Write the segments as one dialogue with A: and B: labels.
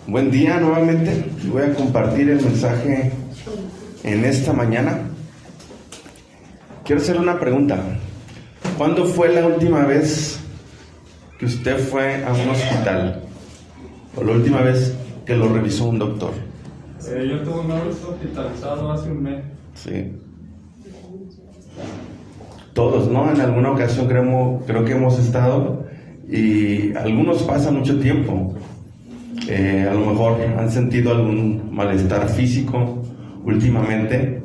A: Buen día nuevamente. Voy a compartir el mensaje en esta mañana. Quiero hacer una pregunta. ¿Cuándo fue la última vez que usted fue a un hospital? ¿O la última vez que lo revisó un doctor?
B: Yo tuve una vez hospitalizado hace un mes.
A: Sí. Todos, ¿no? En alguna ocasión creo que hemos estado, y algunos pasan mucho tiempo. A lo mejor han sentido algún malestar físico últimamente,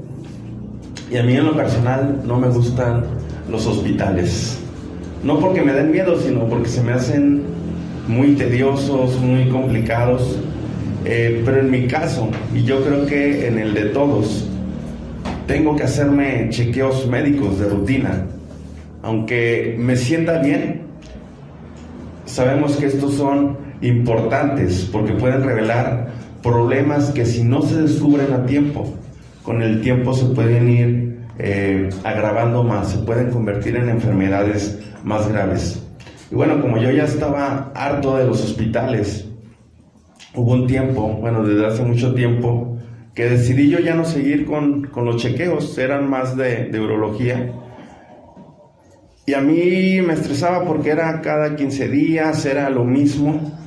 A: y a mí en lo personal no me gustan los hospitales, no porque me den miedo, sino porque se me hacen muy tediosos, muy complicados. Pero en mi caso, y yo creo que en el de todos, tengo que hacerme chequeos médicos de rutina. Aunque me sienta bien, sabemos que estos son importantes porque pueden revelar problemas que, si no se descubren a tiempo, con el tiempo se pueden ir agravando más, se pueden convertir en enfermedades más graves. Y bueno, como yo ya estaba harto de los hospitales, hubo un tiempo, desde hace mucho tiempo, que decidí yo ya no seguir con los chequeos. Eran más de urología. Y a mí me estresaba porque era cada 15 días, era lo mismo.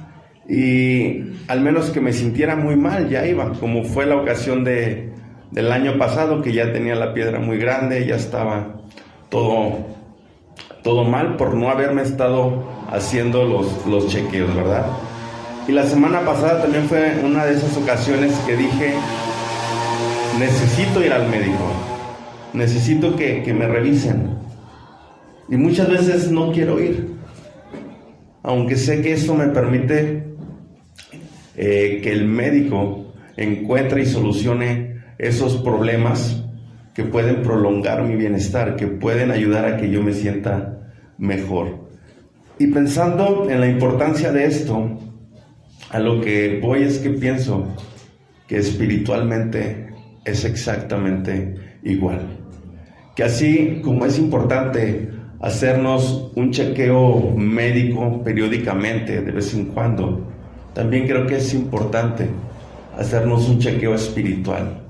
A: Y al menos que me sintiera muy mal, ya iba. Como fue la ocasión del año pasado, que ya tenía la piedra muy grande, ya estaba todo mal por no haberme estado haciendo los chequeos, ¿verdad? Y la semana pasada también fue una de esas ocasiones que dije, necesito ir al médico, necesito que me revisen. Y muchas veces no quiero ir, aunque sé que eso me permite que el médico encuentre y solucione esos problemas que pueden prolongar mi bienestar, que pueden ayudar a que yo me sienta mejor. Y pensando en la importancia de esto, a lo que voy es que pienso que espiritualmente es exactamente igual. Que así como es importante hacernos un chequeo médico periódicamente, de vez en cuando, también creo que es importante hacernos un chequeo espiritual,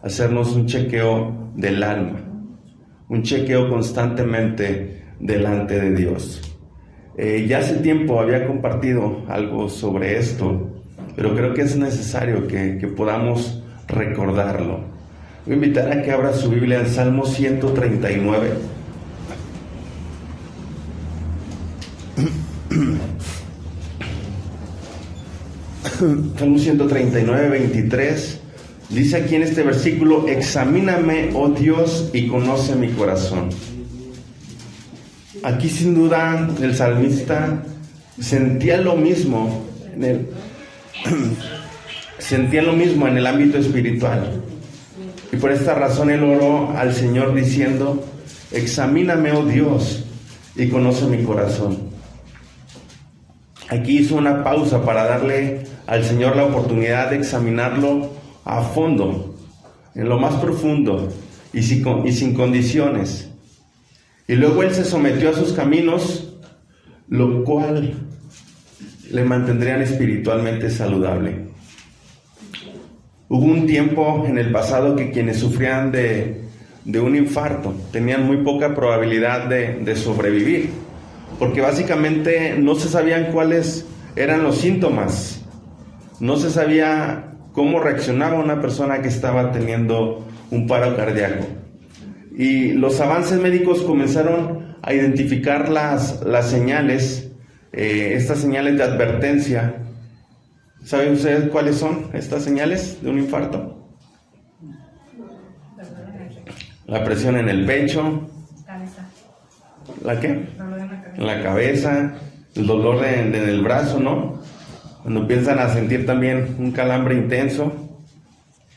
A: hacernos un chequeo del alma, un chequeo constantemente delante de Dios. Ya hace tiempo había compartido algo sobre esto, pero creo que es necesario que podamos recordarlo. Voy a invitar a que abra su Biblia en Salmo 139. Salmo 139, 23. Dice aquí en este versículo: examíname, oh Dios, y conoce mi corazón. Aquí sin duda el salmista sentía lo mismo en el ámbito espiritual. Y por esta razón él oró al Señor diciendo: examíname, oh Dios, y conoce mi corazón. Aquí hizo una pausa para darle al Señor la oportunidad de examinarlo a fondo, en lo más profundo y sin condiciones. Y luego él se sometió a sus caminos, lo cual le mantendrían espiritualmente saludable. Hubo un tiempo en el pasado que quienes sufrían de un infarto tenían muy poca probabilidad de sobrevivir, porque básicamente no se sabían cuáles eran los síntomas, no se sabía cómo reaccionaba una persona que estaba teniendo un paro cardíaco. Y los avances médicos comenzaron a identificar las señales, estas señales de advertencia. ¿Saben ustedes cuáles son estas señales de un infarto? La presión en el pecho. ¿La qué? En la cabeza, el dolor en el brazo, ¿no? Cuando empiezan a sentir también un calambre intenso,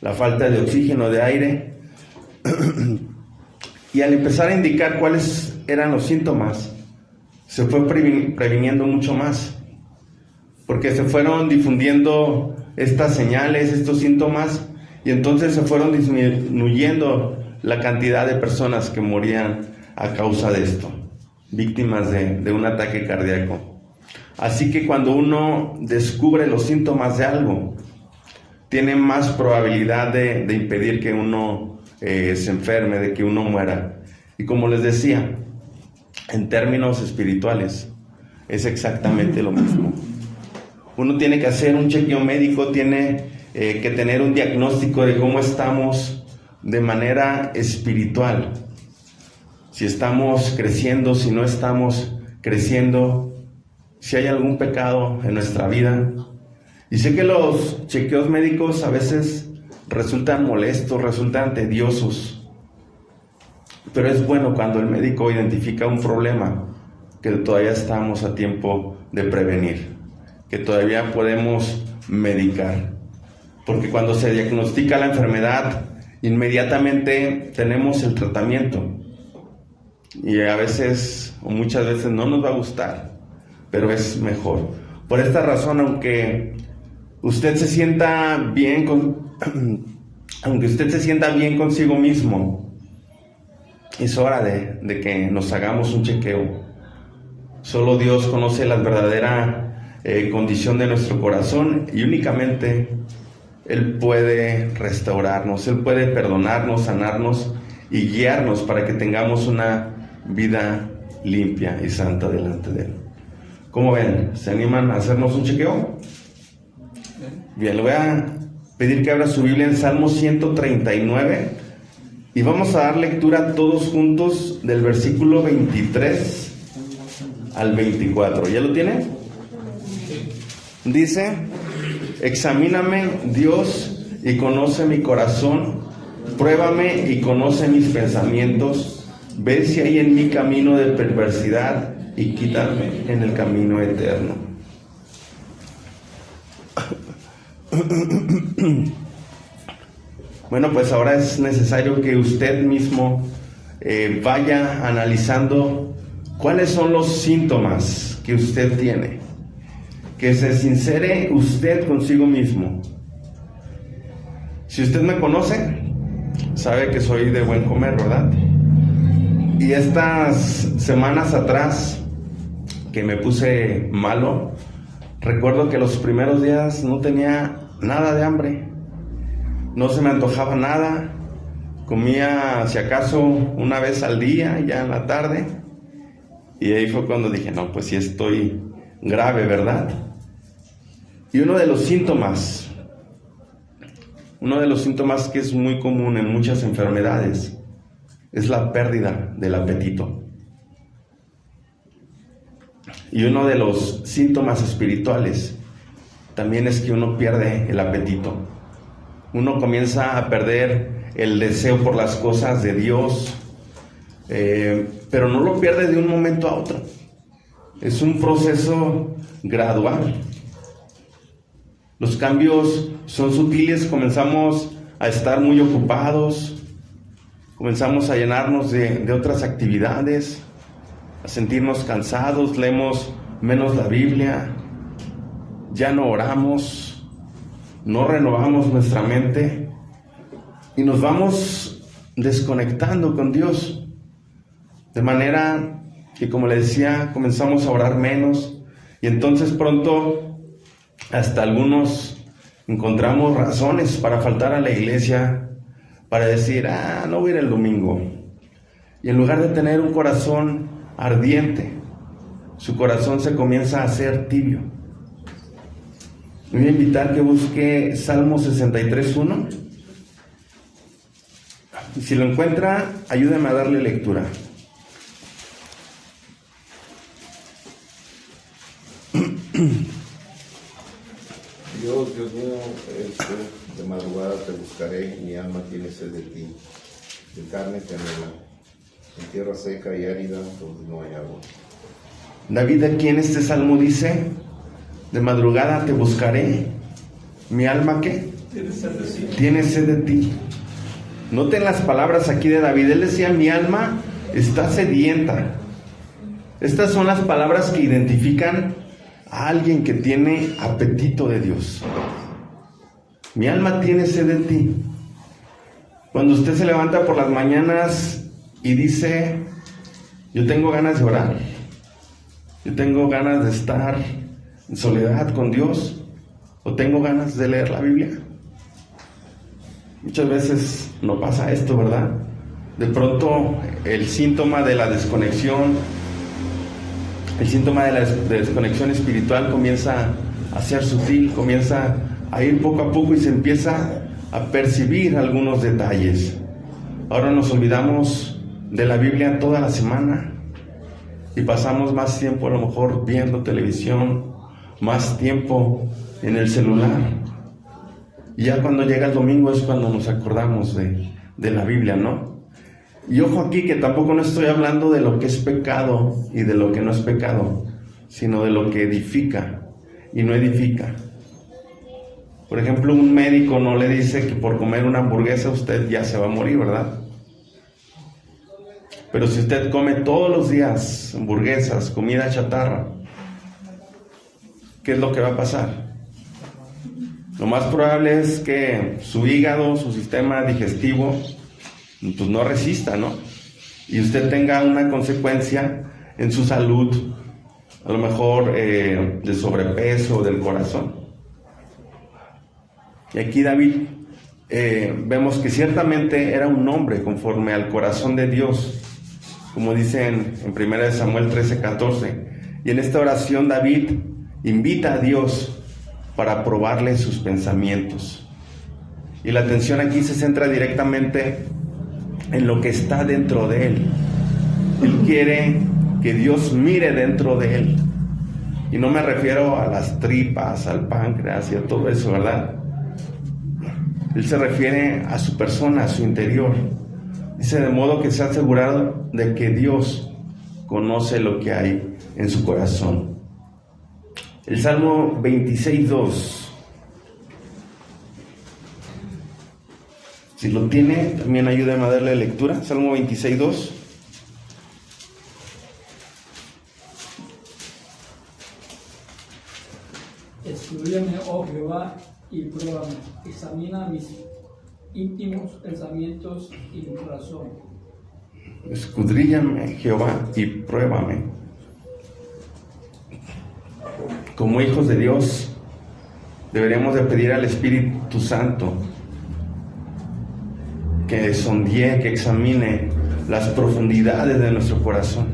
A: la falta de oxígeno, de aire. Y al empezar a indicar cuáles eran los síntomas, se fue previniendo mucho más, porque se fueron difundiendo estas señales, estos síntomas, y entonces se fueron disminuyendo la cantidad de personas que morían a causa de esto, víctimas de un ataque cardíaco. Así que cuando uno descubre los síntomas de algo, tiene más probabilidad de impedir que uno se enferme, de que uno muera. Y como les decía, en términos espirituales, es exactamente lo mismo. Uno tiene que hacer un chequeo médico, tiene que tener un diagnóstico de cómo estamos de manera espiritual. Si estamos creciendo, si no estamos creciendo, si hay algún pecado en nuestra vida. Y sé que los chequeos médicos a veces resultan molestos, resultan tediosos, pero es bueno cuando el médico identifica un problema que todavía estamos a tiempo de prevenir, que todavía podemos medicar, porque cuando se diagnostica la enfermedad, inmediatamente tenemos el tratamiento, y a veces o muchas veces no nos va a gustar, pero es mejor. Por esta razón, aunque usted se sienta bien consigo mismo, es hora de que nos hagamos un chequeo. Solo Dios conoce la verdadera condición de nuestro corazón, y únicamente Él puede restaurarnos, Él puede perdonarnos, sanarnos y guiarnos para que tengamos una vida limpia y santa delante de Él. ¿Cómo ven? ¿Se animan a hacernos un chequeo? Bien, le voy a pedir que abra su Biblia en Salmo 139 y vamos a dar lectura todos juntos del versículo 23 al 24. ¿Ya lo tiene? Dice: examíname, Dios, y conoce mi corazón, pruébame y conoce mis pensamientos, ve si hay en mí camino de perversidad y quítame en el camino eterno. Bueno, pues ahora es necesario que usted mismo vaya analizando cuáles son los síntomas que usted tiene, que se sincere usted consigo mismo. Si usted me conoce, sabe que soy de buen comer, ¿verdad? Y estas semanas atrás que me puse malo, recuerdo que los primeros días no tenía nada de hambre, no se me antojaba nada, comía si acaso una vez al día, ya en la tarde, y ahí fue cuando dije, no, pues sí estoy grave, ¿verdad? Y uno de los síntomas que es muy común en muchas enfermedades es la pérdida del apetito. Y uno de los síntomas espirituales también es que uno pierde el apetito. Uno comienza a perder el deseo por las cosas de Dios, pero no lo pierde de un momento a otro. Es un proceso gradual. Los cambios son sutiles, comenzamos a estar muy ocupados, comenzamos a llenarnos de otras actividades, a sentirnos cansados, leemos menos la Biblia, ya no oramos, no renovamos nuestra mente y nos vamos desconectando con Dios. De manera que, como le decía, comenzamos a orar menos y entonces pronto hasta algunos encontramos razones para faltar a la iglesia, para decir, no voy a ir el domingo. Y en lugar de tener un corazón ardiente, su corazón se comienza a hacer tibio. Me voy a invitar que busque Salmo 63:1. Y si lo encuentra, ayúdeme a darle lectura.
C: Dios mío, de madrugada te buscaré, mi alma tiene sed de ti, de carne te anhela, en tierra seca y árida donde no hay agua.
A: David aquí en este salmo dice: de madrugada te buscaré, mi alma ¿qué? Tiene sed de ti. Noten las palabras aquí de David. Él decía: mi alma está sedienta. Estas son las palabras que identifican a alguien que tiene apetito de Dios. Mi alma tiene sed de ti. Cuando usted se levanta por las mañanas y dice: yo tengo ganas de orar, yo tengo ganas de estar en soledad con Dios, o tengo ganas de leer la Biblia. Muchas veces no pasa esto, ¿verdad? De pronto el síntoma de la desconexión, espiritual comienza a ser sutil, comienza a ir poco a poco y se empieza a percibir algunos detalles. Ahora nos olvidamos de la Biblia toda la semana y pasamos más tiempo a lo mejor viendo televisión, más tiempo en el celular. Y ya cuando llega el domingo es cuando nos acordamos de la Biblia, ¿no? Y ojo aquí que tampoco no estoy hablando de lo que es pecado y de lo que no es pecado, sino de lo que edifica y no edifica. Por ejemplo, un médico no le dice que por comer una hamburguesa usted ya se va a morir, ¿verdad? Pero si usted come todos los días hamburguesas, comida chatarra, ¿qué es lo que va a pasar? Lo más probable es que su hígado, su sistema digestivo, pues no resista, ¿no? Y usted tenga una consecuencia en su salud, a lo mejor de sobrepeso, del corazón. Y aquí David vemos que ciertamente era un hombre conforme al corazón de Dios, como dice en 1 Samuel 13:14. Y en esta oración David invita a Dios para probarle sus pensamientos. Y la atención aquí se centra directamente en lo que está dentro de él. Él quiere que Dios mire dentro de él. Y no me refiero a las tripas, al páncreas y a todo eso, ¿verdad? Él se refiere a su persona, a su interior. Dice, de modo que se ha asegurado de que Dios conoce lo que hay en su corazón. El Salmo 26:2. Si lo tiene, también ayúdame a darle lectura. Salmo 26:2.
D: Escúchame, oh Jehová, y pruébame. Examina mis íntimos pensamientos y mi corazón.
A: Escudríllame, Jehová, y pruébame. Como hijos de Dios, deberíamos de pedir al Espíritu Santo que sondee, que examine las profundidades de nuestro corazón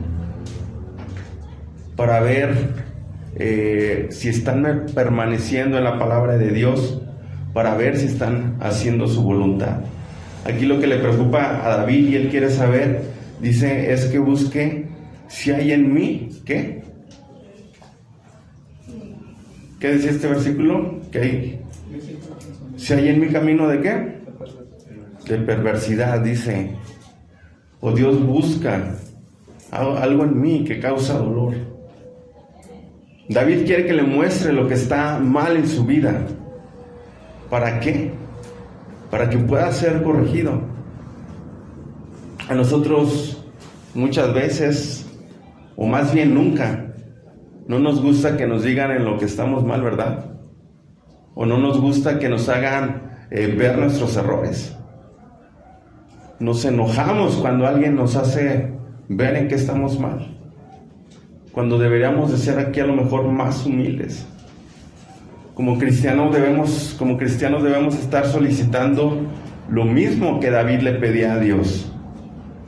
A: para ver si están permaneciendo en la palabra de Dios, para ver si están haciendo su voluntad. Aquí lo que le preocupa a David y él quiere saber, dice, es que busque si hay en mí, ¿qué? ¿Qué decía este versículo? Que si hay en mi camino de qué? De perversidad, dice. O Dios busca algo en mí que causa dolor. David quiere que le muestre lo que está mal en su vida. ¿Para qué? Para que pueda ser corregido. A nosotros muchas veces, o más bien nunca, no nos gusta que nos digan en lo que estamos mal, ¿verdad? O no nos gusta que nos hagan ver nuestros errores. Nos enojamos cuando alguien nos hace ver en qué estamos mal, cuando deberíamos de ser aquí a lo mejor más humildes. Como cristianos debemos estar solicitando lo mismo que David le pedía a Dios.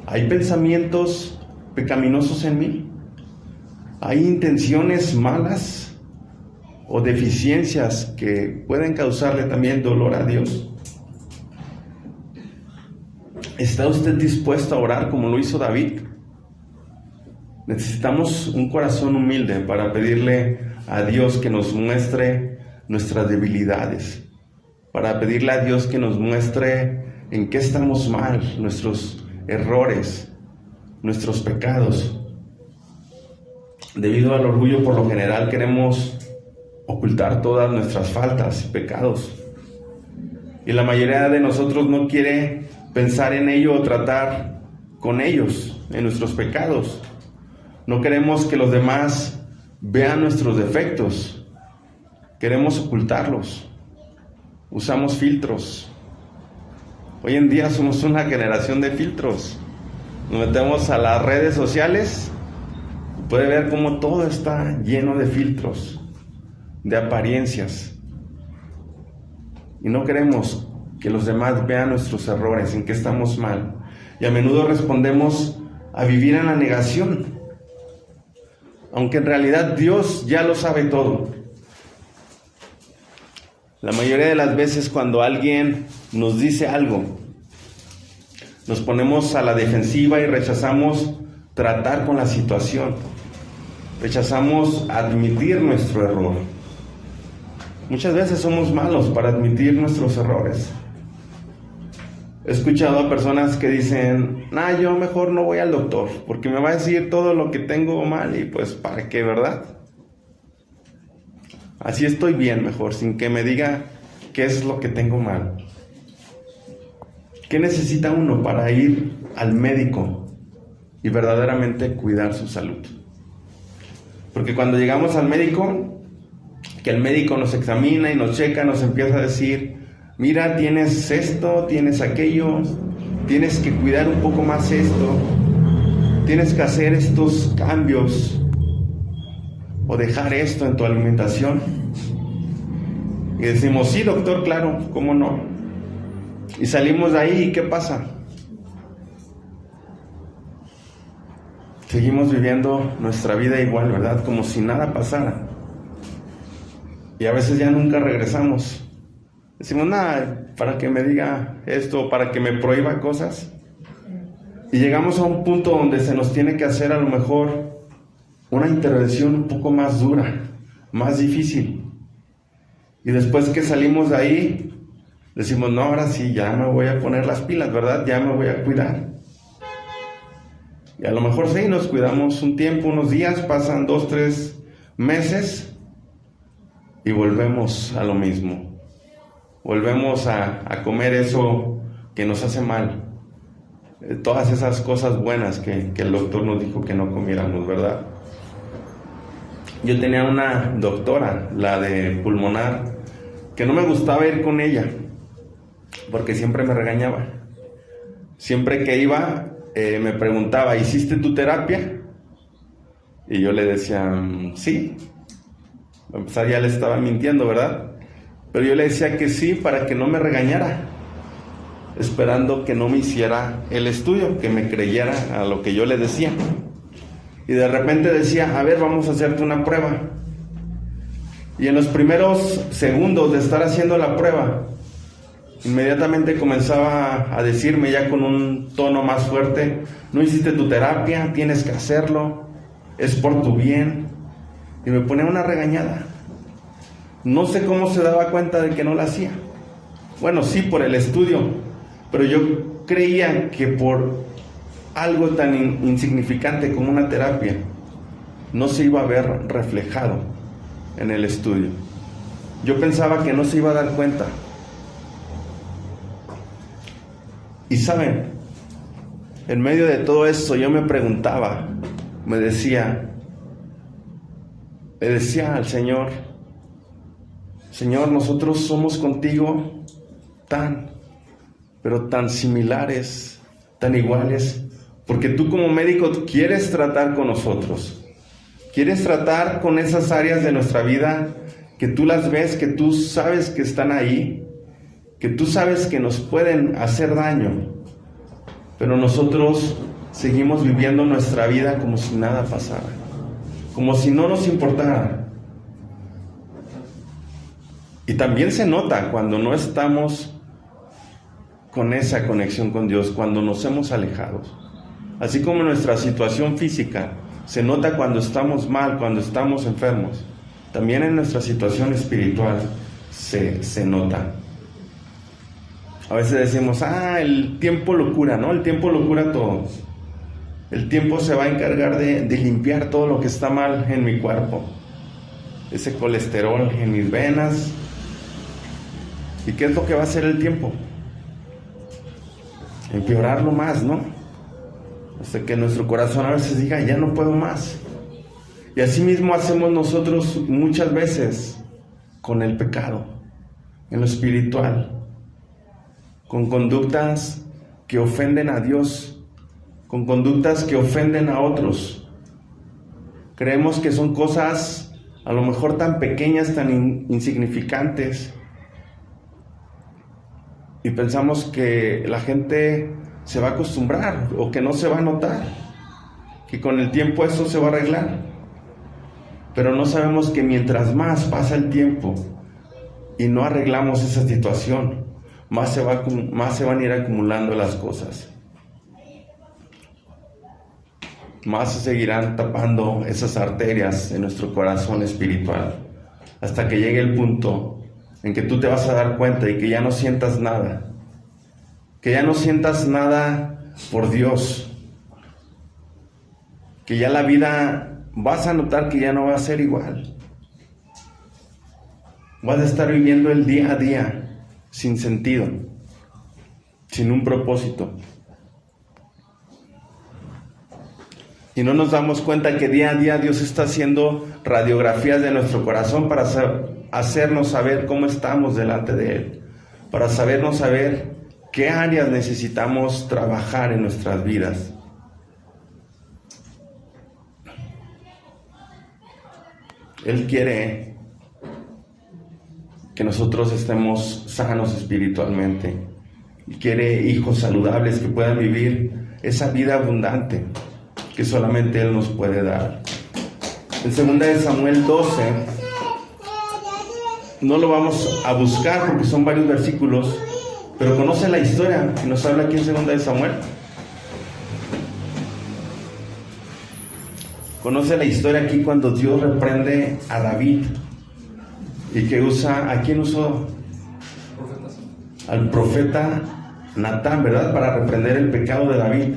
A: ¿Hay pensamientos pecaminosos en mí? ¿Hay intenciones malas o deficiencias que pueden causarle también dolor a Dios? ¿Está usted dispuesto a orar como lo hizo David? Necesitamos un corazón humilde para pedirle a Dios que nos muestre nuestras debilidades, para pedirle a Dios que nos muestre en qué estamos mal, nuestros errores, nuestros pecados. Debido al orgullo, por lo general queremos ocultar todas nuestras faltas y pecados. Y la mayoría de nosotros no quiere pensar en ello o tratar con ellos, en nuestros pecados. No queremos que los demás vean nuestros defectos. Queremos ocultarlos. Usamos filtros. Hoy en día somos una generación de filtros. Nos metemos a las redes sociales y puede ver cómo todo está lleno de filtros. de apariencias. Y no queremos que los demás vean nuestros errores, en qué estamos mal. Y a menudo respondemos a vivir en la negación, aunque en realidad Dios ya lo sabe todo. La mayoría de las veces cuando alguien nos dice algo, nos ponemos a la defensiva y rechazamos tratar con la situación. Rechazamos admitir nuestro error. Muchas veces somos malos para admitir nuestros errores. He escuchado a personas que dicen, yo mejor no voy al doctor, porque me va a decir todo lo que tengo mal y pues ¿para qué, verdad? Así estoy bien mejor, sin que me diga qué es lo que tengo mal. ¿Qué necesita uno para ir al médico y verdaderamente cuidar su salud? Porque cuando llegamos al médico, que el médico nos examina y nos checa, nos empieza a decir, mira, tienes esto, tienes aquello, tienes que cuidar un poco más esto, tienes que hacer estos cambios o dejar esto en tu alimentación. Y decimos, sí, doctor, claro, ¿cómo no? Y salimos de ahí, ¿y qué pasa? Seguimos viviendo nuestra vida igual, ¿verdad? Como si nada pasara. Y a veces ya nunca regresamos. Decimos, para que me diga esto, para que me prohíba cosas. Y llegamos a un punto donde se nos tiene que hacer a lo mejor una intervención un poco más dura, más difícil. Y después que salimos de ahí, decimos, no, ahora sí, ya me voy a poner las pilas, ¿verdad? Ya me voy a cuidar. Y a lo mejor sí, nos cuidamos un tiempo, unos días, pasan 2, 3 meses y volvemos a lo mismo. Volvemos a comer eso que nos hace mal. Todas esas cosas buenas que el doctor nos dijo que no comiéramos, ¿verdad? Yo tenía una doctora, la de pulmonar, que no me gustaba ir con ella, porque siempre me regañaba. Siempre que iba, me preguntaba, ¿hiciste tu terapia? Y yo le decía, sí. A empezar ya le estaba mintiendo, ¿verdad? Pero yo le decía que sí para que no me regañara, esperando que no me hiciera el estudio, que me creyera a lo que yo le decía. Y de repente decía, a ver, vamos a hacerte una prueba. Y en los primeros segundos de estar haciendo la prueba, inmediatamente comenzaba a decirme ya con un tono más fuerte, no hiciste tu terapia, tienes que hacerlo, es por tu bien. Y me ponía una regañada. No sé cómo se daba cuenta de que no la hacía. Bueno, sí, por el estudio, pero yo creía que por algo tan insignificante como una terapia no se iba a ver reflejado en el estudio. Yo pensaba que no se iba a dar cuenta. Y saben, en medio de todo eso yo me preguntaba, me decía al Señor, Señor, nosotros somos contigo pero tan similares, tan iguales, porque tú como médico quieres tratar con nosotros, quieres tratar con esas áreas de nuestra vida que tú las ves, que tú sabes que están ahí, que tú sabes que nos pueden hacer daño, pero nosotros seguimos viviendo nuestra vida como si nada pasara, como si no nos importara. Y también se nota cuando no estamos con esa conexión con Dios, cuando nos hemos alejado. Así como nuestra situación física se nota cuando estamos mal, cuando estamos enfermos, también en nuestra situación espiritual se nota. A veces decimos, el tiempo lo cura, ¿no? El tiempo lo cura todo. El tiempo se va a encargar de limpiar todo lo que está mal en mi cuerpo. Ese colesterol en mis venas. ¿Y qué es lo que va a hacer el tiempo? Empeorarlo más, ¿no? Hasta que nuestro corazón a veces diga, ya no puedo más. Y así mismo hacemos nosotros muchas veces con el pecado, en lo espiritual, con conductas que ofenden a Dios, con conductas que ofenden a otros. Creemos que son cosas a lo mejor tan pequeñas, tan insignificantes, y pensamos que la gente se va a acostumbrar o que no se va a notar, que con el tiempo eso se va a arreglar. Pero no sabemos que mientras más pasa el tiempo y no arreglamos esa situación, más se van a ir acumulando las cosas. Más se seguirán tapando esas arterias en nuestro corazón espiritual, hasta que llegue el punto en que tú te vas a dar cuenta y que ya no sientas nada, por Dios, que ya la vida vas a notar que ya no va a ser igual. Vas a estar viviendo el día a día sin sentido, sin un propósito. Y no nos damos cuenta que día a día Dios está haciendo radiografías de nuestro corazón para hacernos saber cómo estamos delante de Él, para sabernos saber qué áreas necesitamos trabajar en nuestras vidas. Él quiere que nosotros estemos sanos espiritualmente y quiere hijos saludables que puedan vivir esa vida abundante que solamente Él nos puede dar. En 2 Samuel 12, no lo vamos a buscar porque son varios versículos, pero conoce la historia que nos habla aquí en 2 Samuel. Conoce la historia aquí cuando Dios reprende a David y que usa, ¿a quién usó? Al profeta Natán, ¿verdad? Para reprender el pecado de David.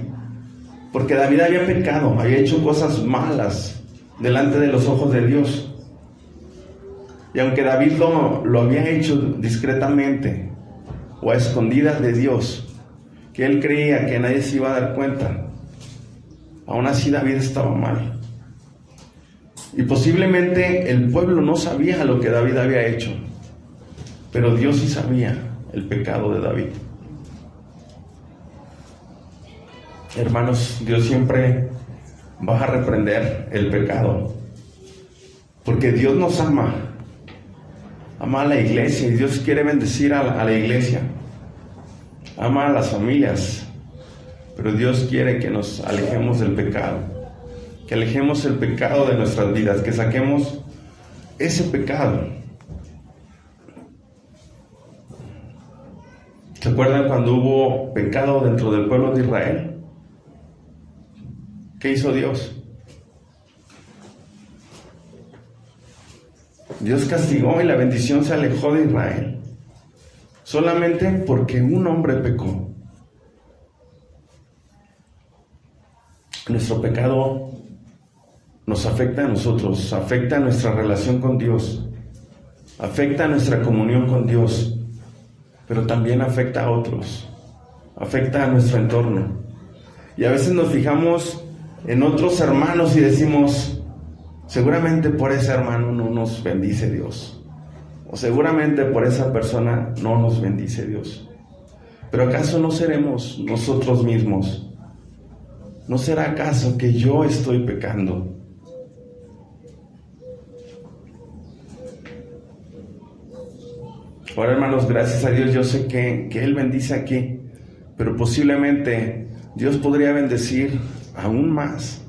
A: Porque David había pecado, había hecho cosas malas delante de los ojos de Dios. Y aunque David lo había hecho discretamente o a escondidas de Dios, que él creía que nadie se iba a dar cuenta, aún así David estaba mal. Y posiblemente el pueblo no sabía lo que David había hecho, pero Dios sí sabía el pecado de David. Hermanos, Dios siempre va a reprender el pecado, porque Dios nos ama a la iglesia y Dios quiere bendecir a la iglesia, ama a las familias, pero Dios quiere que nos alejemos del pecado, que alejemos el pecado de nuestras vidas, que saquemos ese pecado. ¿Se acuerdan cuando hubo pecado dentro del pueblo de Israel? ¿Qué hizo Dios? Dios castigó y la bendición se alejó de Israel, solamente porque un hombre pecó. Nuestro pecado nos afecta a nosotros, afecta a nuestra relación con Dios, afecta a nuestra comunión con Dios, pero también afecta a otros, afecta a nuestro entorno. Y a veces nos fijamos en otros hermanos y decimos, seguramente por ese hermano no nos bendice Dios, o seguramente por esa persona no nos bendice Dios. Pero ¿acaso no seremos nosotros mismos? ¿No será acaso que yo estoy pecando? Ahora, hermanos, gracias a Dios yo sé que Él bendice aquí, pero posiblemente Dios podría bendecir aún más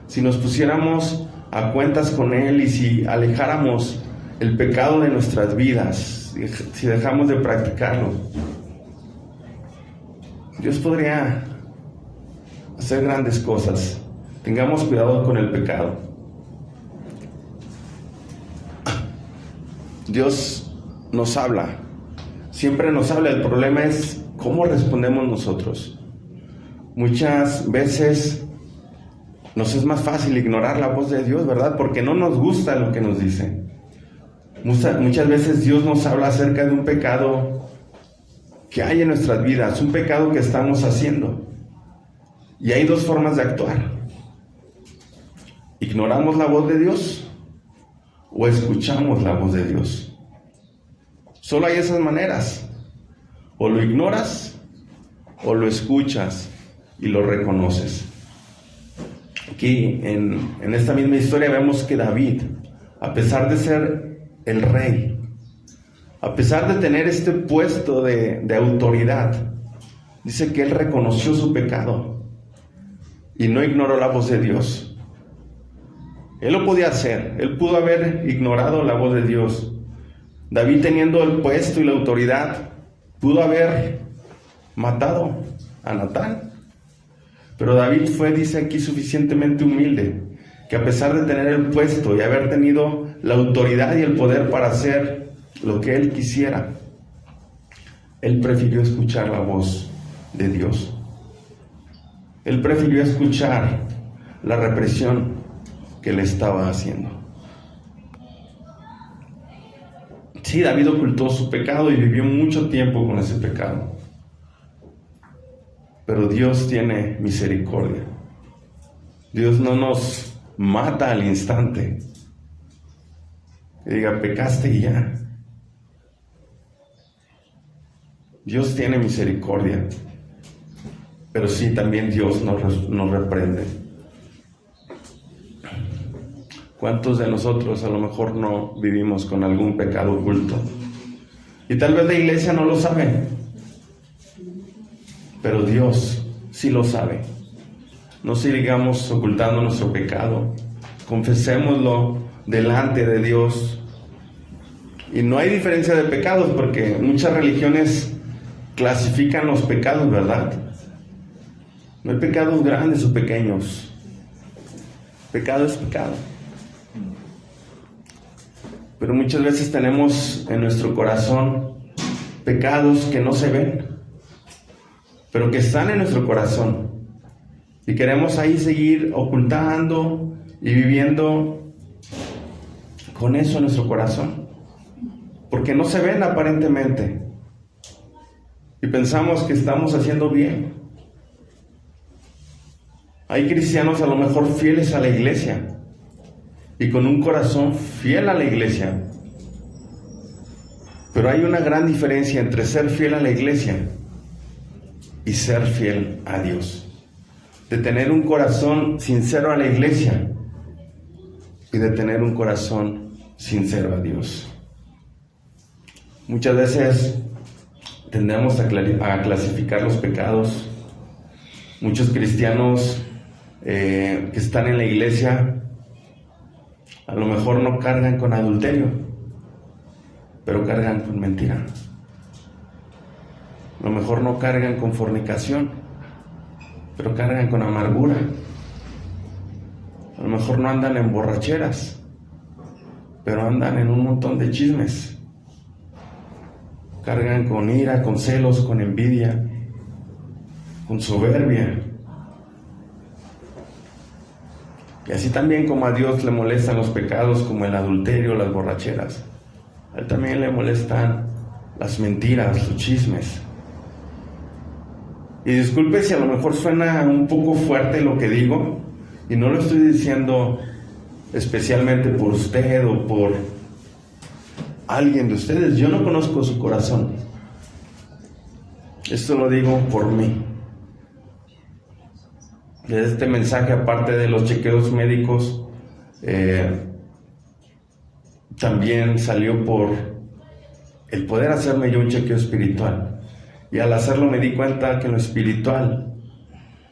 A: si nos pusiéramos a cuentas con Él y si alejáramos el pecado de nuestras vidas, si dejamos de practicarlo. Dios podría hacer grandes cosas. Tengamos cuidado con el pecado. Dios nos habla, siempre nos habla. El problema es cómo respondemos nosotros. Muchas veces nos es más fácil ignorar la voz de Dios, ¿verdad? Porque no nos gusta lo que nos dice. Muchas veces Dios nos habla acerca de un pecado que hay en nuestras vidas, un pecado que estamos haciendo. Y hay dos formas de actuar. ¿Ignoramos la voz de Dios o escuchamos la voz de Dios? Solo hay esas maneras. O lo ignoras o lo escuchas y lo reconoces. Aquí en esta misma historia vemos que David a pesar de ser el rey, a pesar de tener este puesto de autoridad, dice que él reconoció su pecado y no ignoró la voz de Dios. Él lo podía hacer, él pudo haber ignorado la voz de Dios. David, teniendo el puesto y la autoridad, pudo haber matado a Natán. Pero David fue, dice aquí, suficientemente humilde, que a pesar de tener el puesto y haber tenido la autoridad y el poder para hacer lo que él quisiera, él prefirió escuchar la voz de Dios. Él prefirió escuchar la represión que le estaba haciendo. Sí, David ocultó su pecado y vivió mucho tiempo con ese pecado. Pero Dios tiene misericordia. Dios no nos mata al instante. Que diga, pecaste y ya. Dios tiene misericordia. Pero sí, también Dios nos reprende. ¿Cuántos de nosotros a lo mejor no vivimos con algún pecado oculto? Y tal vez la iglesia no lo sabe, pero Dios sí lo sabe. No sigamos ocultando nuestro pecado, confesémoslo delante de Dios. Y no hay diferencia de pecados, porque muchas religiones clasifican los pecados, ¿verdad? No hay pecados grandes o pequeños. Pecado es pecado. Pero muchas veces tenemos en nuestro corazón pecados que no se ven, pero que están en nuestro corazón. Y queremos ahí seguir ocultando y viviendo con eso en nuestro corazón, porque no se ven aparentemente. Y pensamos que estamos haciendo bien. Hay cristianos a lo mejor fieles a la iglesia y con un corazón fiel a la iglesia. Pero hay una gran diferencia entre ser fiel a la iglesia y ser fiel a Dios. De tener un corazón sincero a la iglesia y de tener un corazón sincero a Dios. Muchas veces tendemos a clasificar los pecados. Muchos cristianos que están en la iglesia a lo mejor no cargan con adulterio, pero cargan con mentira. A lo mejor no cargan con fornicación, pero cargan con amargura. A lo mejor no andan en borracheras, pero andan en un montón de chismes. Cargan con ira, con celos, con envidia, con soberbia. Y así también como a Dios le molestan los pecados como el adulterio, las borracheras, a Él también le molestan las mentiras, los chismes. Y disculpe si a lo mejor suena un poco fuerte lo que digo, y no lo estoy diciendo especialmente por usted o por alguien de ustedes. Yo no conozco su corazón. Esto lo digo por mí. Este mensaje, aparte de los chequeos médicos, también salió por el poder hacerme yo un chequeo espiritual. Y al hacerlo me di cuenta que en lo espiritual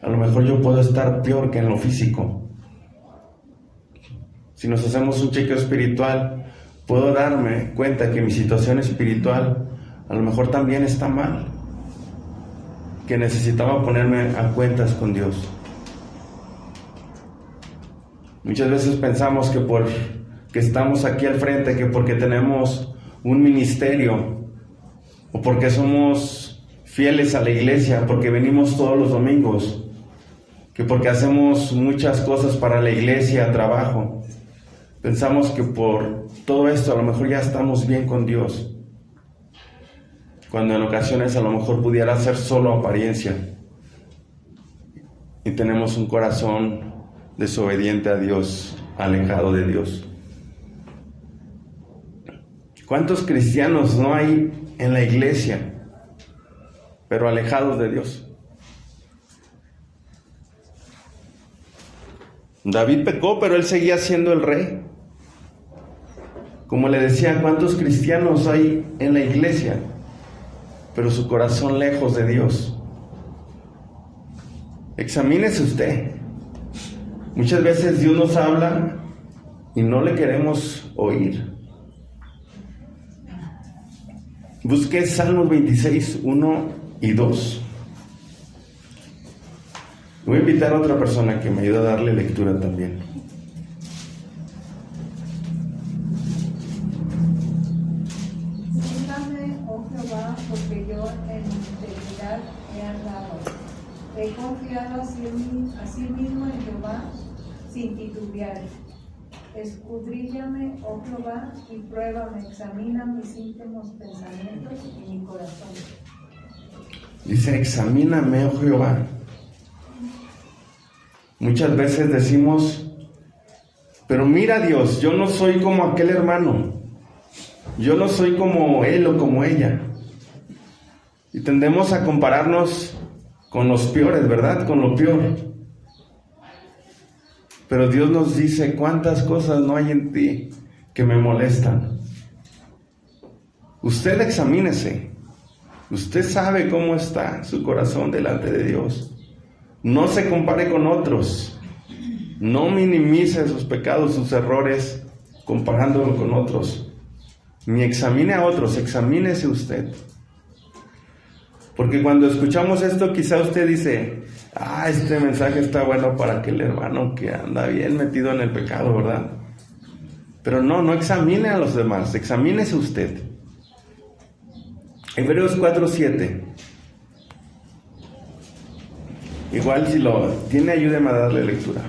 A: a lo mejor yo puedo estar peor que en lo físico. Si nos hacemos un chequeo espiritual, puedo darme cuenta que mi situación espiritual a lo mejor también está mal, que necesitaba ponerme a cuentas con Dios. Muchas veces pensamos que porque estamos aquí al frente, que porque tenemos un ministerio, o porque somos fieles a la iglesia, porque venimos todos los domingos, que porque hacemos muchas cosas para la iglesia, trabajo, pensamos que por todo esto a lo mejor ya estamos bien con Dios, cuando en ocasiones a lo mejor pudiera ser solo apariencia, y tenemos un corazón desobediente a Dios, alejado de Dios. ¿Cuántos cristianos no hay en la iglesia, pero alejados de Dios? David pecó, pero él seguía siendo el rey. Como le decía, ¿cuántos cristianos hay en la iglesia, pero su corazón lejos de Dios? Examínese usted. Muchas veces Dios nos habla y no le queremos oír. Busque Salmos 26, 1 y 2. Voy a invitar a otra persona que me ayude a darle lectura también.
E: Líbrame, oh Jehová, porque yo en integridad he andado. He confiado así mismo en Jehová, sin titubear. Escudríllame, oh Jehová, y pruébame, examina mis íntimos pensamientos y mi corazón.
A: Dice, examíname, oh Jehová. Muchas veces decimos, pero mira Dios, yo no soy como aquel hermano. Yo no soy como él o como ella. Y tendemos a compararnos con los peores, ¿verdad? Con lo peor. Pero Dios nos dice, ¿cuántas cosas no hay en ti que me molestan? Usted examínese. Usted sabe cómo está su corazón delante de Dios. No se compare con otros. No minimice sus pecados, sus errores, comparándolo con otros. Ni examine a otros, examínese usted. Porque cuando escuchamos esto, quizá usted dice, este mensaje está bueno para aquel hermano que anda bien metido en el pecado, ¿verdad? Pero no examine a los demás, examínese usted. Hebreos 4:7. Igual si lo tiene, ayúdeme a darle lectura.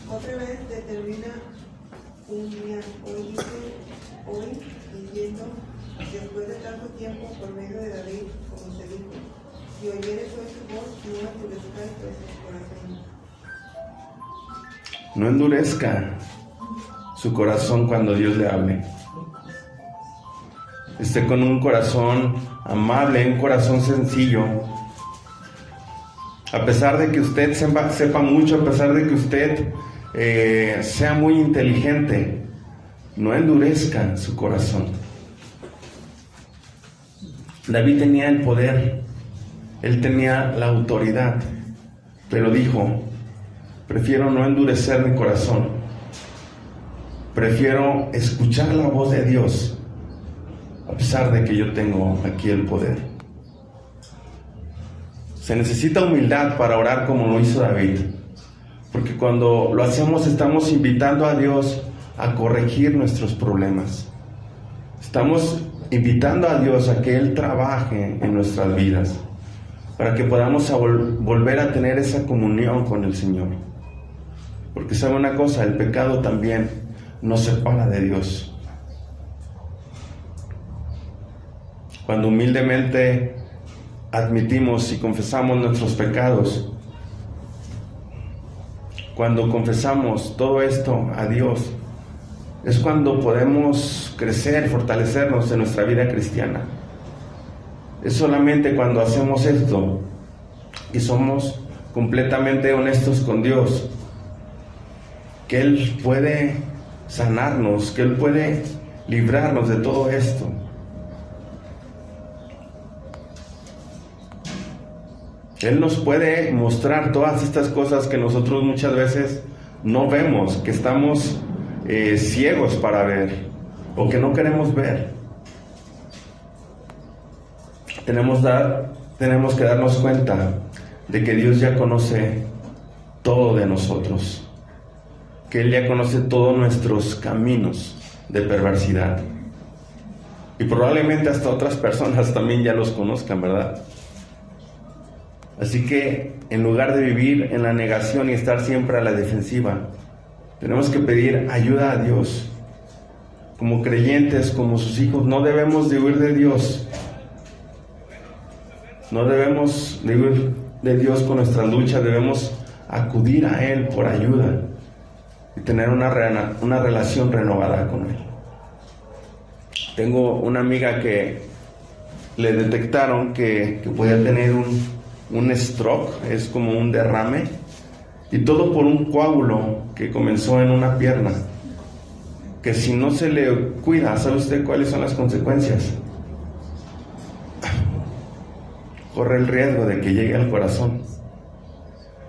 F: Otra vez determina un día, hoy diciendo, después de tanto tiempo por medio de David, como se dijo, si oyeres hoy su voz, no endurezcáis vuestros corazones.
A: No endurezca su corazón cuando Dios le hable. Esté con un corazón amable, un corazón sencillo. A pesar de que usted sepa mucho, a pesar de que usted sea muy inteligente, no endurezca su corazón. David tenía el poder, él tenía la autoridad, pero dijo, prefiero no endurecer mi corazón, prefiero escuchar la voz de Dios, a pesar de que yo tengo aquí el poder. Se necesita humildad para orar como lo hizo David, porque cuando lo hacemos estamos invitando a Dios a corregir nuestros problemas. Estamos invitando a Dios a que Él trabaje en nuestras vidas, para que podamos volver a tener esa comunión con el Señor. Porque sabe una cosa, el pecado también nos separa de Dios. Cuando humildemente admitimos y confesamos nuestros pecados, cuando confesamos todo esto a Dios, es cuando podemos crecer, fortalecernos en nuestra vida cristiana. Es solamente cuando hacemos esto y somos completamente honestos con Dios, que Él puede sanarnos, que Él puede librarnos de todo esto. Él nos puede mostrar todas estas cosas que nosotros muchas veces no vemos, que estamos ciegos para ver o que no queremos ver. Tenemos que darnos cuenta de que Dios ya conoce todo de nosotros, que Él ya conoce todos nuestros caminos de perversidad, y probablemente hasta otras personas también ya los conozcan, ¿verdad? Así que en lugar de vivir en la negación y estar siempre a la defensiva, tenemos que pedir ayuda a Dios. Como creyentes, como sus hijos, no debemos de huir de Dios. No debemos de huir de Dios con nuestra lucha, debemos acudir a Él por ayuda y tener una relación renovada con Él. Tengo una amiga que le detectaron que podía tener un stroke, es como un derrame, y todo por un coágulo que comenzó en una pierna, que si no se le cuida, ¿sabe usted cuáles son las consecuencias? Corre el riesgo de que llegue al corazón.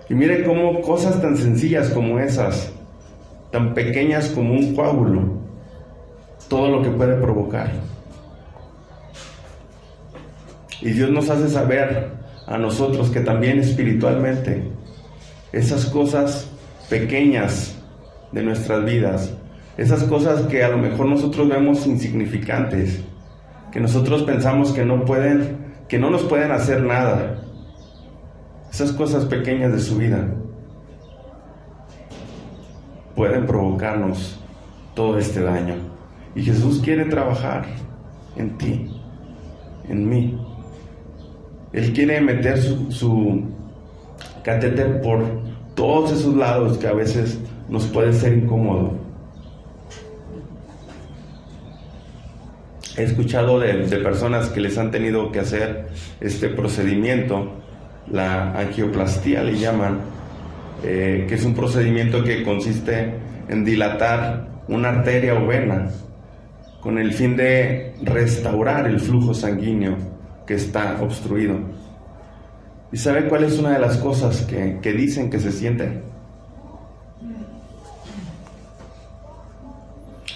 A: Y mire cómo cosas tan sencillas como esas, tan pequeñas como un coágulo, todo lo que puede provocar. Y Dios nos hace saber a nosotros que también espiritualmente esas cosas pequeñas de nuestras vidas, esas cosas que a lo mejor nosotros vemos insignificantes, que nosotros pensamos que no nos pueden hacer nada, esas cosas pequeñas de su vida pueden provocarnos todo este daño. Y Jesús quiere trabajar en ti, en mí. Él quiere meter su catéter por todos esos lados que a veces nos puede ser incómodo. He escuchado de personas que les han tenido que hacer este procedimiento, la angioplastía le llaman, que es un procedimiento que consiste en dilatar una arteria o vena con el fin de restaurar el flujo sanguíneo que está obstruido. ¿Y sabe cuál es una de las cosas que dicen que se sienten?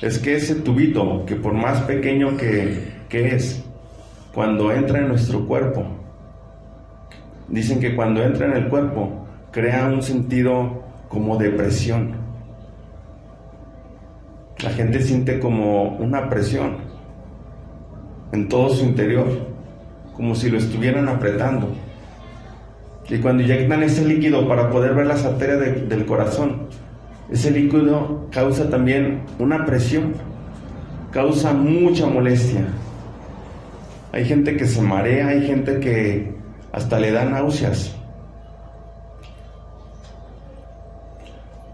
A: Es que ese tubito, que por más pequeño que es, cuando entra en nuestro cuerpo, dicen que cuando entra en el cuerpo, crea un sentido como de presión. La gente siente como una presión en todo su interior, como si lo estuvieran apretando. Y cuando inyectan ese líquido para poder ver las arterias del corazón, ese líquido causa también una presión, causa mucha molestia. Hay gente que se marea, hay gente que hasta le da náuseas.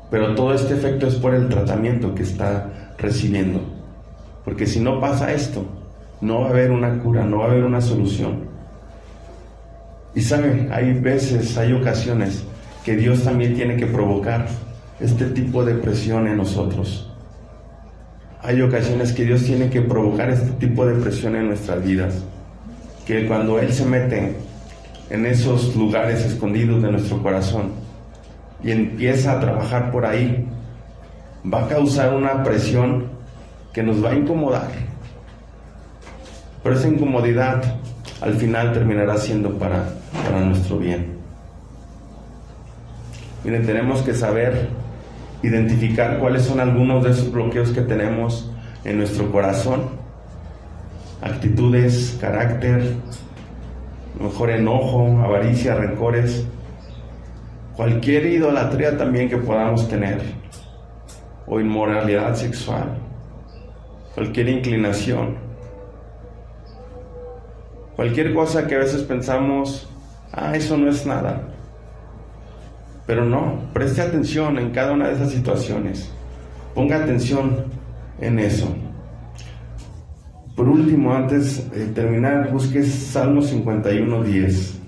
A: Pero todo este efecto es por el tratamiento que está recibiendo. Porque si no pasa esto, no va a haber una cura, no va a haber una solución. Y saben, hay veces, hay ocasiones que Dios también tiene que provocar este tipo de presión en nosotros. Hay ocasiones que Dios tiene que provocar este tipo de presión en nuestras vidas. Que cuando Él se mete en esos lugares escondidos de nuestro corazón y empieza a trabajar por ahí, va a causar una presión que nos va a incomodar. Pero esa incomodidad al final terminará siendo para nuestro bien. Miren, tenemos que saber identificar cuáles son algunos de esos bloqueos que tenemos en nuestro corazón. Actitudes, carácter, a lo mejor enojo, avaricia, rencores, cualquier idolatría también que podamos tener, o inmoralidad sexual, cualquier inclinación, cualquier cosa que a veces pensamos, eso no es nada. Pero no, preste atención en cada una de esas situaciones. Ponga atención en eso. Por último, antes de terminar, busque Salmo 51:10.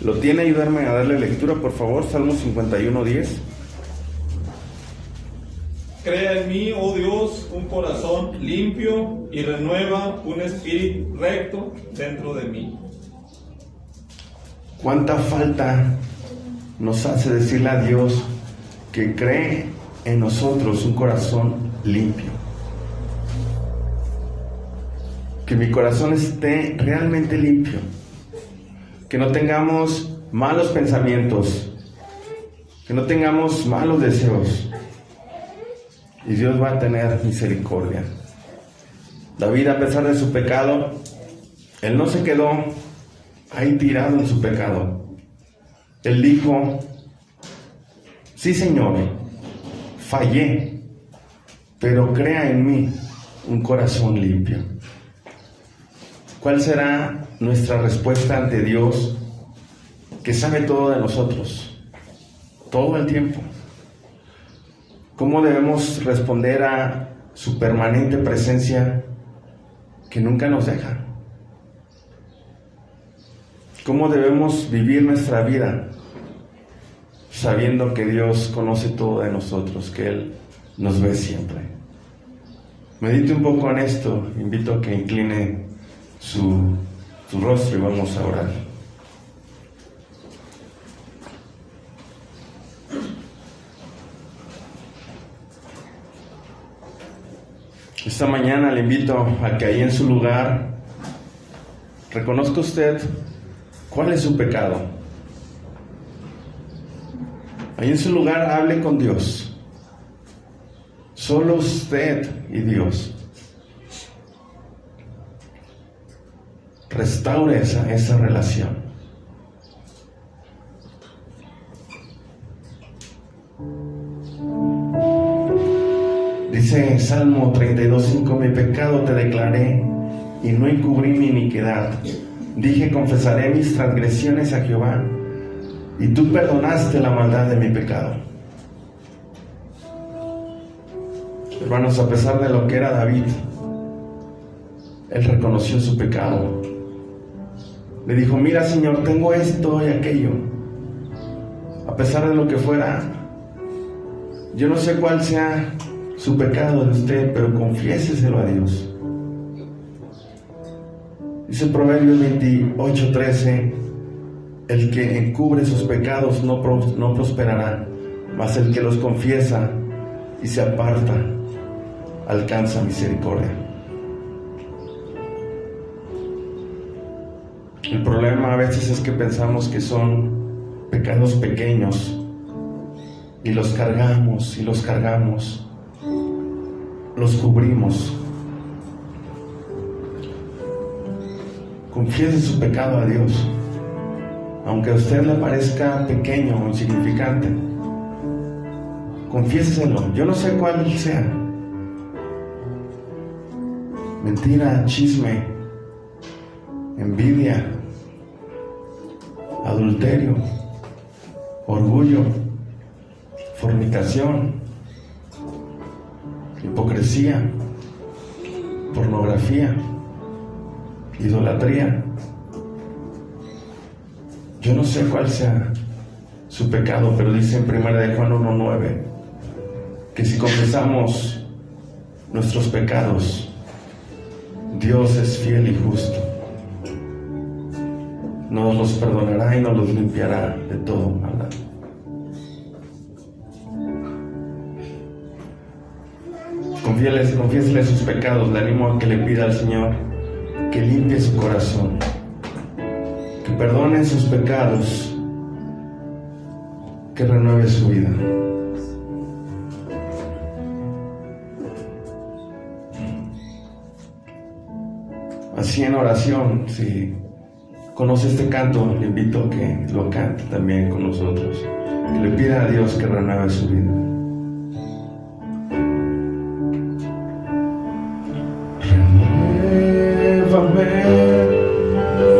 A: ¿Lo tiene? Ayudarme a darle lectura, por favor. Salmo 51:10.
B: Crea en mí, oh Dios, un corazón limpio y renueva un espíritu recto dentro de mí.
A: ¿Cuánta falta nos hace decirle a Dios que cree en nosotros un corazón limpio? Que mi corazón esté realmente limpio. Que no tengamos malos pensamientos, que no tengamos malos deseos, y Dios va a tener misericordia. David, a pesar de su pecado, él no se quedó ahí tirado en su pecado. Él dijo: sí, Señor, fallé, pero crea en mí un corazón limpio. ¿Cuál será nuestra respuesta ante Dios, que sabe todo de nosotros, todo el tiempo? ¿Cómo debemos responder a su permanente presencia que nunca nos deja? ¿Cómo debemos vivir nuestra vida sabiendo que Dios conoce todo de nosotros, que Él nos ve siempre? Medite un poco en esto. Invito a que incline su rostro y vamos a orar. Esta mañana le invito a que ahí en su lugar reconozca usted cuál es su pecado. Ahí en su lugar hable con Dios. Solo usted y Dios. Restaure esa relación. Dice Salmo 32:5: mi pecado te declaré y no encubrí mi iniquidad. Dije, confesaré mis transgresiones a Jehová, y tú perdonaste la maldad de mi pecado. Hermanos, a pesar de lo que era David, él reconoció su pecado. Le dijo, mira, Señor, tengo esto y aquello. A pesar de lo que fuera, yo no sé cuál sea su pecado de usted, pero confiéseselo a Dios. Dice Proverbios 28:13: el que encubre sus pecados no prosperará, mas el que los confiesa y se aparta alcanza misericordia. El problema a veces es que pensamos que son pecados pequeños y los cargamos y los cargamos, los cubrimos. Confiese su pecado a Dios, aunque a usted le parezca pequeño o insignificante. Confiéseselo. Yo no sé cuál sea. Mentira, chisme, envidia, adulterio, orgullo, fornicación, hipocresía, pornografía, idolatría. Yo no sé cuál sea su pecado, pero dice en 1 Juan 1:9 que si confesamos nuestros pecados, Dios es fiel y justo, nos los perdonará y nos los limpiará de todo maldad. Confiésele sus pecados. Le animo a que le pida al Señor que limpie su corazón, que perdone sus pecados, que renueve su vida. Así en oración, si conoce este canto, le invito a que lo cante también con nosotros, que le pida a Dios que renueve su vida. Renuévame,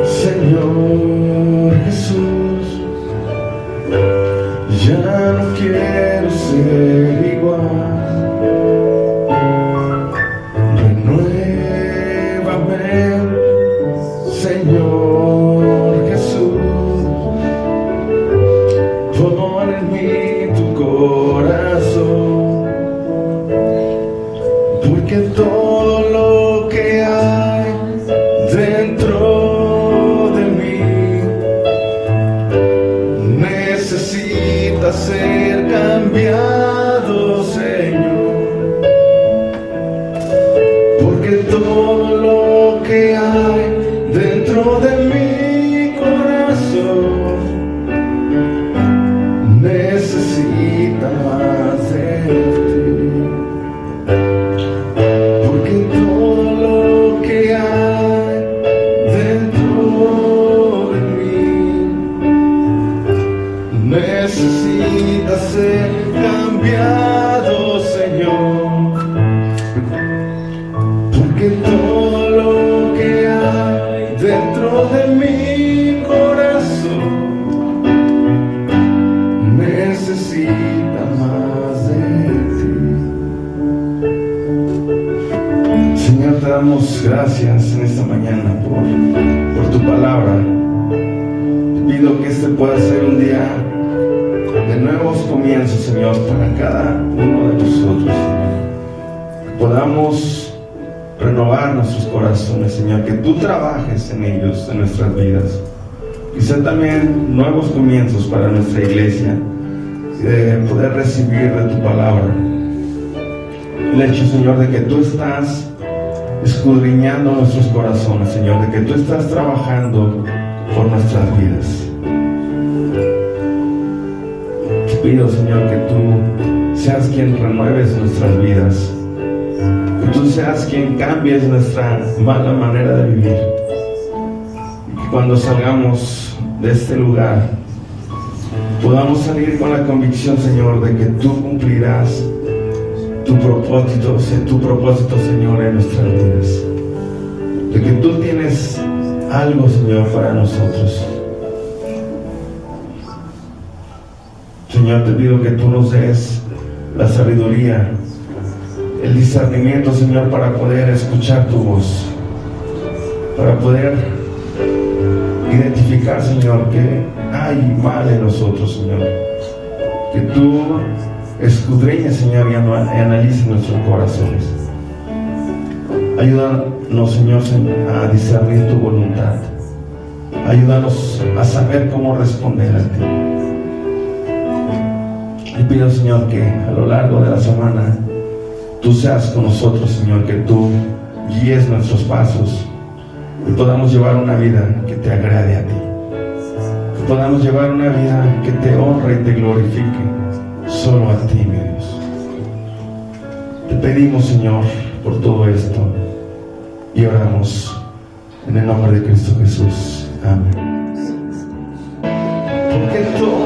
A: Señor Jesús, ya no quiero ser igual. Señor Jesús, pon en mí tu corazón. damos gracias en esta mañana por tu palabra. Te pido que este pueda ser un día de nuevos comienzos, Señor, para cada uno de nosotros. Que podamos renovar nuestros corazones, Señor, que tú trabajes en ellos, en nuestras vidas. Quizá también nuevos comienzos para nuestra iglesia, de poder recibir de tu palabra. El hecho, Señor, de que tú estás escudriñando nuestros corazones, Señor, de que tú estás trabajando por nuestras vidas. Te pido, Señor, que tú seas quien renueves nuestras vidas, que tú seas quien cambies nuestra mala manera de vivir, y que cuando salgamos de este lugar podamos salir con la convicción, Señor, de que tú cumplirás tu propósito, Señor, en nuestras vidas, de que tú tienes algo, Señor, para nosotros. Señor, te pido que tú nos des la sabiduría, el discernimiento, Señor, para poder escuchar tu voz, para poder identificar, Señor, que hay mal en nosotros, Señor, que tú escudriñes, Señor, y analices nuestros corazones. Ayúdanos, Señor, a discernir tu voluntad. Ayúdanos a saber cómo responder a ti. Y pido, Señor, que a lo largo de la semana tú seas con nosotros, Señor, que tú guíes nuestros pasos y podamos llevar una vida que te agrade a ti, que podamos llevar una vida que te honre y te glorifique solo a ti, mi Dios. Te pedimos, Señor, por todo esto y oramos en el nombre de Cristo Jesús. Amén. Porque todo